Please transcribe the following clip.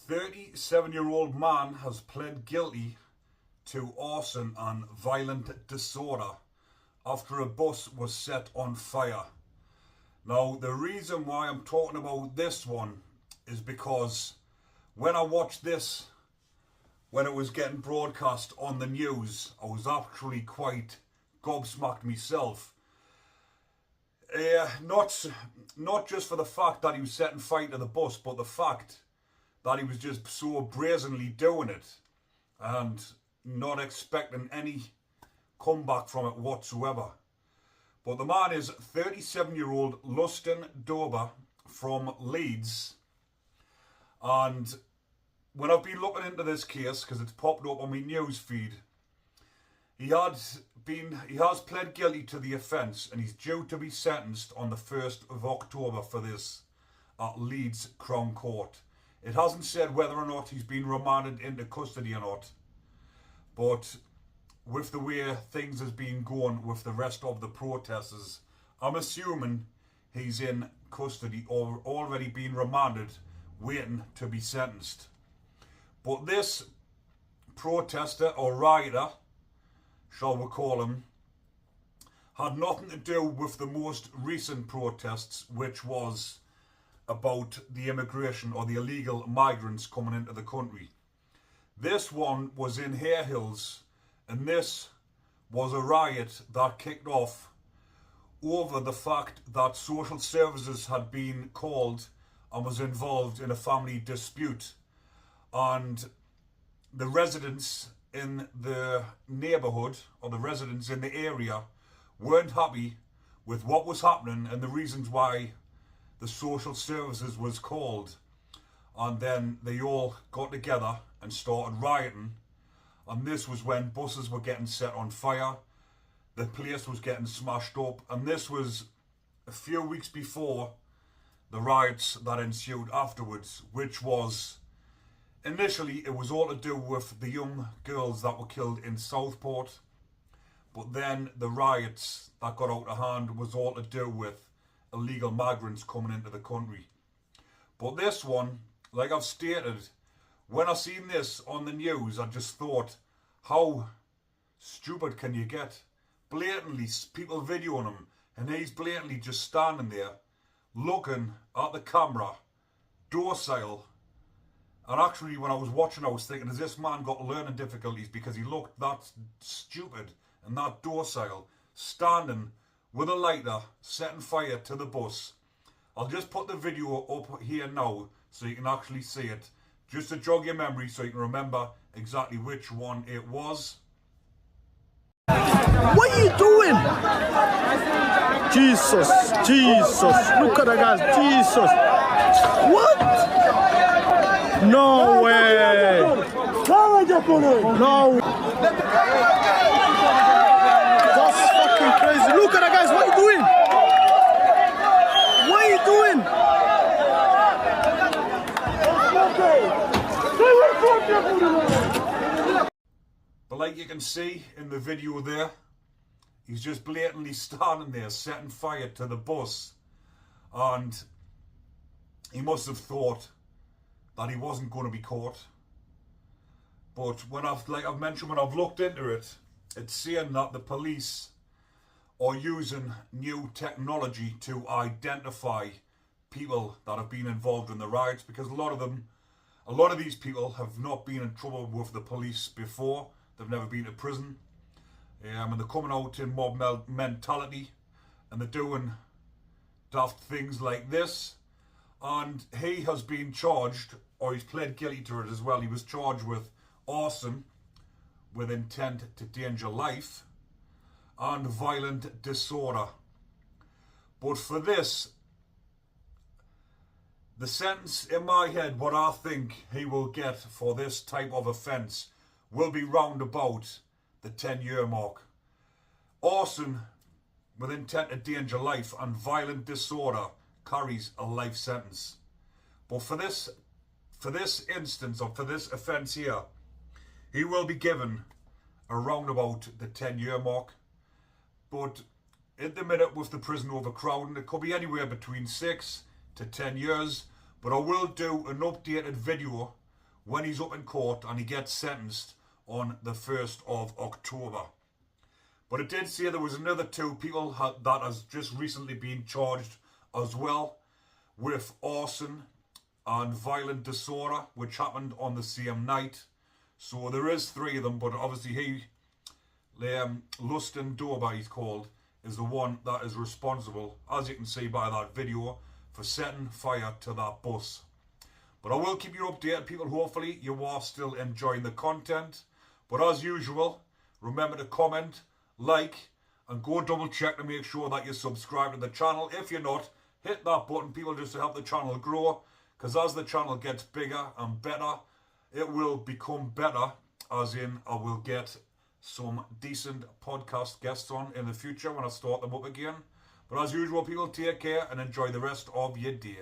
37-year-old man has pled guilty to arson and violent disorder after a bus was set on fire. Now, the reason why I'm talking about this one is because when I watched this, when it was getting broadcast on the news, I was actually quite gobsmacked myself. Not just for the fact that he was setting fire to the bus, but the fact that he was just so brazenly doing it and not expecting any comeback from it whatsoever. But the man is 37-year-old Luston Dober from Leeds, and when I've been looking into this case, because it's popped up on my news feed, he has pled guilty to the offence, and he's due to be sentenced on the 1st of October for this at Leeds Crown Court. It hasn't said whether or not he's been remanded into custody or not, but with the way things has been going with the rest of the protesters, I'm assuming he's in custody or already been remanded, waiting to be sentenced. But this protester or rioter, shall we call him, had nothing to do with the most recent protests, which was about the immigration or the illegal migrants coming into the country. This one was in Hare Hills, and this was a riot that kicked off over the fact that social services had been called and was involved in a family dispute, and the residents in the neighbourhood or the residents in the area weren't happy with what was happening and the reasons why the social services was called. And then they all got together and started rioting, and this was when buses were getting set on fire, the place was getting smashed up, and this was a few weeks before the riots that ensued afterwards, which was initially, it was all to do with the young girls that were killed in Southport, but then the riots that got out of hand was all to do with illegal migrants coming into the country. But this one, like I've stated, when I seen this on the news, I just thought, how stupid can you get? Blatantly, people videoing him, and he's blatantly just standing there, looking at the camera, docile. And actually, when I was watching, I was thinking, has this man got learning difficulties? Because he looked that stupid and that docile, standing with a lighter, setting fire to the bus. I'll just put the video up here now so you can actually see it, just to jog your memory so you can remember exactly which one it was. What are you doing? Jesus, look at the guys, Jesus. What? No way. No. That's fucking crazy. Look at the guys, what are you doing? What are you doing? But like you can see in the video there, he's just blatantly standing there setting fire to the bus, and he must have thought that he wasn't going to be caught. But when I've mentioned, when I've looked into it, it's saying that the police are using new technology to identify people that have been involved in the riots, because a lot of these people have not been in trouble with the police before. They've never been to prison, and they're coming out in mob mentality, and they're doing daft things like this. And he has been charged, or he's pled guilty to it as well. He was charged with arson with intent to endanger life and violent disorder. But for this, the sentence in my head, what I think he will get for this type of offence, will be round about the 10-year mark. Arson with intent to endanger life and violent disorder carries a life sentence. But for this instance, or for this offence here, he will be given around about the 10-year mark. But at the minute, with the prison overcrowding, it could be anywhere between 6 to 10 years. But I will do an updated video when he's up in court and he gets sentenced on the 1st of October. But it did say there was another 2 people that has just recently been charged as well with arson and violent disorder, which happened on the same night. So there is 3 of them, but obviously Lustin Dober, he's called, is the one that is responsible, as you can see by that video, for setting fire to that bus. But I will keep you updated, people. Hopefully you are still enjoying the content. But as usual, remember to comment, like, and go double check to make sure that you're subscribed to the channel. If you're not, hit that button, people, just to help the channel grow. Because as the channel gets bigger and better, it will become better, as in I will get some decent podcast guests on in the future when I start them up again. But as usual, people, take care and enjoy the rest of your day.